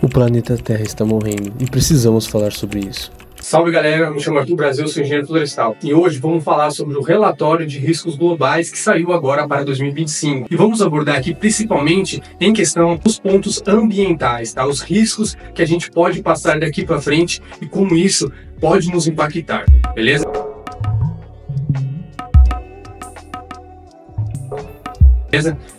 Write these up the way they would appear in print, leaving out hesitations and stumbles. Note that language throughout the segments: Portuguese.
O planeta Terra está morrendo e precisamos falar sobre isso. Salve galera, me chamo Arthur Brasil, sou engenheiro florestal e hoje vamos falar sobre o relatório de riscos globais que saiu agora para 2025 e vamos abordar aqui principalmente em questão dos pontos ambientais, tá? Os riscos que a gente pode passar daqui para frente e como isso pode nos impactar, beleza?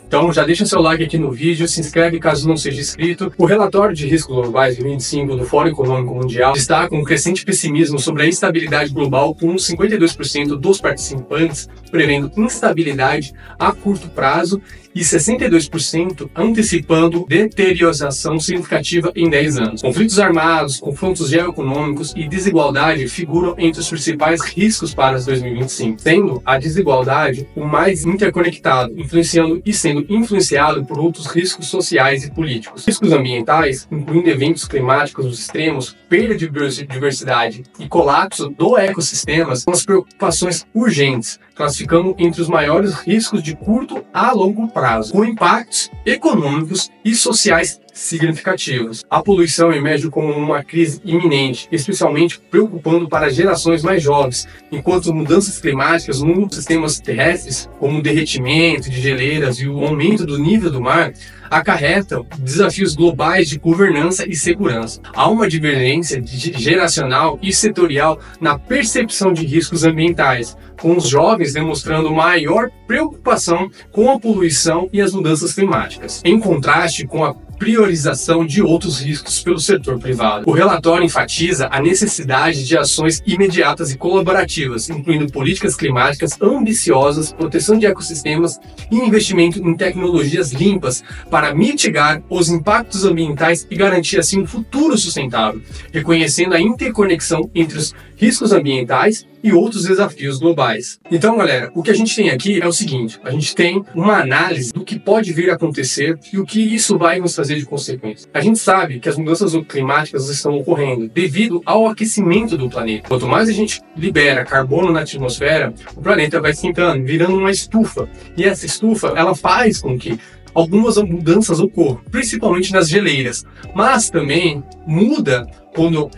Então já deixa seu like aqui no vídeo, se inscreve caso não seja inscrito. O relatório de riscos globais 2025 do Fórum Econômico Mundial destaca um crescente pessimismo sobre a instabilidade global, com 52% dos participantes prevendo instabilidade a curto prazo e 62% antecipando deterioração significativa em 10 anos. Conflitos armados, confrontos geoeconômicos e desigualdade figuram entre os principais riscos para 2025, sendo a desigualdade o mais interconectado, influenciando e sendo influenciado por outros riscos sociais e políticos. Riscos ambientais, incluindo eventos climáticos extremos, perda de biodiversidade e colapso do ecossistema, são as preocupações urgentes, classificando entre os maiores riscos de curto a longo prazo, com impactos econômicos e sociais significativos. A poluição emerge como uma crise iminente, especialmente preocupando para gerações mais jovens, enquanto mudanças climáticas nos sistemas terrestres, como o derretimento de geleiras e o aumento do nível do mar, acarretam desafios globais de governança e segurança. Há uma divergência geracional e setorial na percepção de riscos ambientais, com os jovens demonstrando maior preocupação com a poluição e as mudanças climáticas, em contraste com a priorização de outros riscos pelo setor privado. O relatório enfatiza a necessidade de ações imediatas e colaborativas, incluindo políticas climáticas ambiciosas, proteção de ecossistemas e investimento em tecnologias limpas para mitigar os impactos ambientais e garantir assim um futuro sustentável, reconhecendo a interconexão entre os riscos ambientais e outros desafios globais. Então, galera, o que a gente tem aqui é o seguinte: a gente tem uma análise do que pode vir a acontecer e o que isso vai nos trazer de consequências. A gente sabe que as mudanças climáticas estão ocorrendo devido ao aquecimento do planeta. Quanto mais a gente libera carbono na atmosfera, o planeta vai esquentando, virando uma estufa. E essa estufa, ela faz com que algumas mudanças ocorram, principalmente nas geleiras, mas também muda quando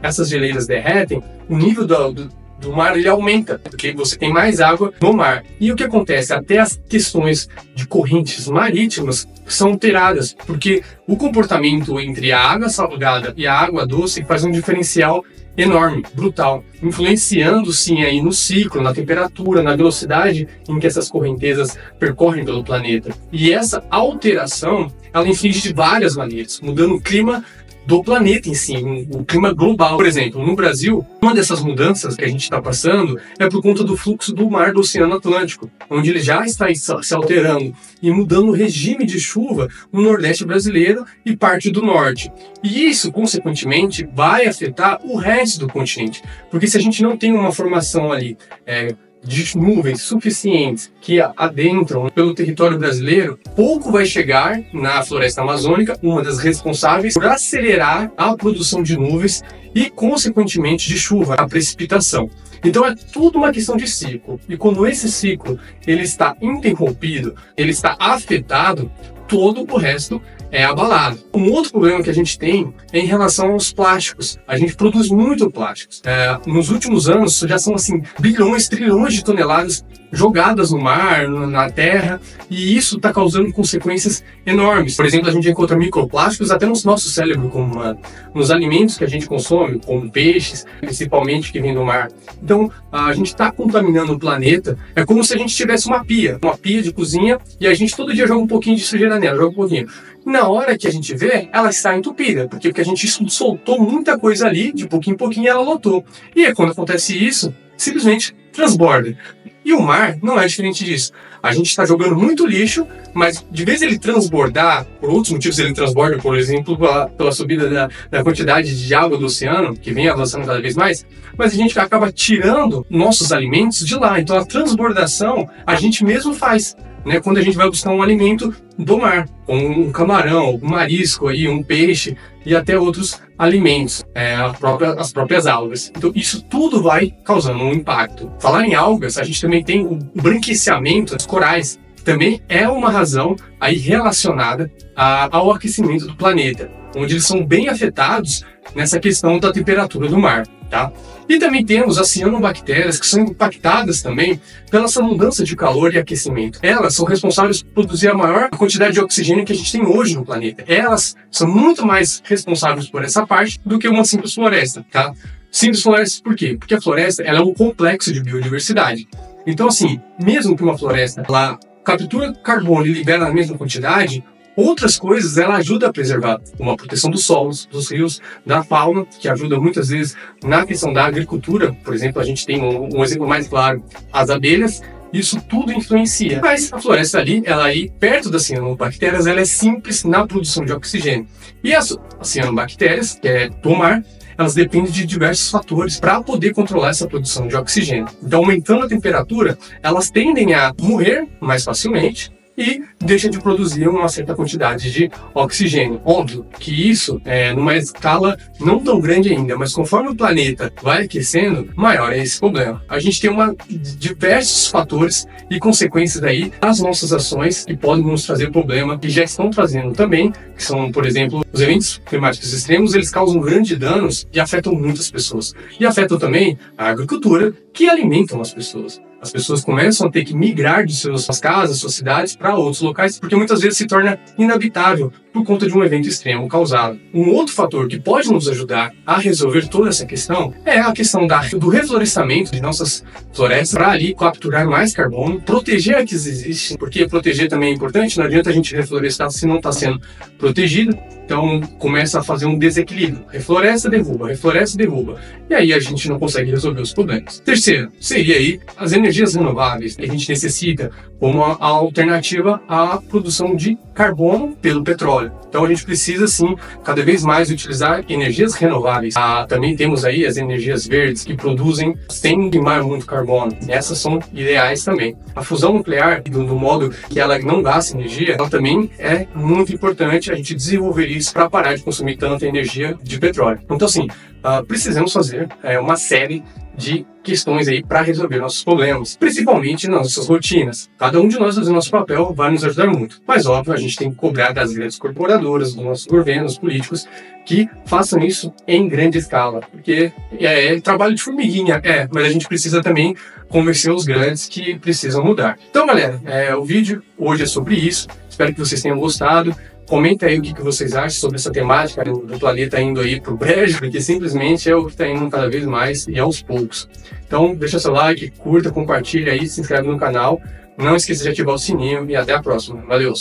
essas geleiras derretem, o nível do mar ele aumenta, porque você tem mais água no mar. E o que acontece? Até as questões de correntes marítimas são alteradas, porque o comportamento entre a água salgada e a água doce faz um diferencial enorme, brutal, influenciando sim aí no ciclo, na temperatura, na velocidade em que essas correntezas percorrem pelo planeta. E essa alteração, ela inflige de várias maneiras, mudando o clima do planeta em si, o clima global. Por exemplo, no Brasil, uma dessas mudanças que a gente está passando é por conta do fluxo do mar do Oceano Atlântico, onde ele já está se alterando e mudando o regime de chuva no Nordeste brasileiro e parte do Norte. E isso, consequentemente, vai afetar o resto do continente, porque se a gente não tem uma formação ali de nuvens suficientes que adentram pelo território brasileiro, pouco vai chegar na floresta amazônica, uma das responsáveis por acelerar a produção de nuvens e, consequentemente, de chuva, a precipitação. Então é tudo uma questão de ciclo. E quando esse ciclo ele está interrompido, ele está afetado, todo o resto é abalado. Um outro problema que a gente tem é em relação aos plásticos. A gente produz muito plásticos. Nos últimos anos já são assim bilhões, trilhões de toneladas jogadas no mar, na terra, e isso está causando consequências enormes. Por exemplo, a gente encontra microplásticos até no nosso cérebro como humano, nos alimentos que a gente consome, como peixes, principalmente que vêm do mar. Então, a gente está contaminando o planeta. É como se a gente tivesse uma pia de cozinha, e a gente todo dia joga um pouquinho de sujeira nela, joga um pouquinho. Na hora que a gente vê, ela está entupida, porque a gente soltou muita coisa ali, de pouquinho em pouquinho ela lotou. E aí, quando acontece isso, simplesmente transborda. E o mar não é diferente disso. A gente está jogando muito lixo, mas de vez ele transbordar, por outros motivos ele transborda, por exemplo, pela subida da quantidade de água do oceano, que vem avançando cada vez mais, mas a gente acaba tirando nossos alimentos de lá. Então a transbordação a gente mesmo faz, né? Quando a gente vai buscar um alimento do mar, como um camarão, um marisco, aí, um peixe e até outros alimentos, as próprias algas. Então isso tudo vai causando um impacto. Falar em algas, a gente também tem o branqueamento das corais, também é uma razão aí relacionada ao aquecimento do planeta. onde eles são bem afetados nessa questão da temperatura do mar, tá? E também temos as cianobactérias, que são impactadas também pela essa mudança de calor e aquecimento. Elas são responsáveis por produzir a maior quantidade de oxigênio que a gente tem hoje no planeta. Elas são muito mais responsáveis por essa parte do que uma simples floresta, tá? Simples floresta por quê? Porque a floresta ela é um complexo de biodiversidade. Então, assim, mesmo que uma floresta ela captura carbono e libera na mesma quantidade, outras coisas ela ajuda a preservar, como a proteção dos solos, dos rios, da fauna, que ajuda muitas vezes na questão da agricultura. Por exemplo, a gente tem um exemplo mais claro, as abelhas. Isso tudo influencia. Mas a floresta ali, ela aí, perto das cianobactérias, ela é simples na produção de oxigênio. E as cianobactérias, que é do mar, elas dependem de diversos fatores para poder controlar essa produção de oxigênio. Então, aumentando a temperatura, elas tendem a morrer mais facilmente e deixa de produzir uma certa quantidade de oxigênio. Óbvio que isso é numa escala não tão grande ainda, mas conforme o planeta vai aquecendo, maior é esse problema. A gente tem diversos fatores e consequências aí das nossas ações que podem nos trazer problema e já estão trazendo também, que são, por exemplo, os eventos climáticos extremos. Eles causam grandes danos e afetam muitas pessoas. E afetam também a agricultura, que alimentam as pessoas. As pessoas começam a ter que migrar de suas casas, suas cidades para outros locais, porque muitas vezes se torna inabitável por conta de um evento extremo causado. Um outro fator que pode nos ajudar a resolver toda essa questão é a questão do reflorestamento de nossas florestas para ali capturar mais carbono, proteger a que existe, porque proteger também é importante. Não adianta a gente reflorestar se não está sendo protegido. Então começa a fazer um desequilíbrio. Refloresta, derruba. E aí a gente não consegue resolver os problemas. Terceiro, seria aí as energias renováveis que a gente necessita como a alternativa à produção de carbono pelo petróleo. Então a gente precisa sim cada vez mais utilizar energias renováveis. Também temos aí as energias verdes que produzem sem queimar muito carbono. Essas são ideais também. A fusão nuclear, do modo que ela não gasta energia, ela também é muito importante a gente desenvolver isso para parar de consumir tanta energia de petróleo. Então assim, precisamos fazer uma série de questões aí para resolver nossos problemas, principalmente nas nossas rotinas. Cada um de nós fazendo nosso papel vai nos ajudar muito. Mas óbvio, a gente tem que cobrar das grandes corporadoras, dos nossos governos, políticos, que façam isso em grande escala, porque é trabalho de formiguinha, mas a gente precisa também convencer os grandes que precisam mudar. Então, galera, o vídeo hoje é sobre isso. Espero que vocês tenham gostado. Comenta aí o que vocês acham sobre essa temática do planeta indo aí pro brejo, porque simplesmente é o que está indo cada vez mais e aos poucos. Então, deixa seu like, curta, compartilha aí, se inscreve no canal. Não esqueça de ativar o sininho e até a próxima. Valeu!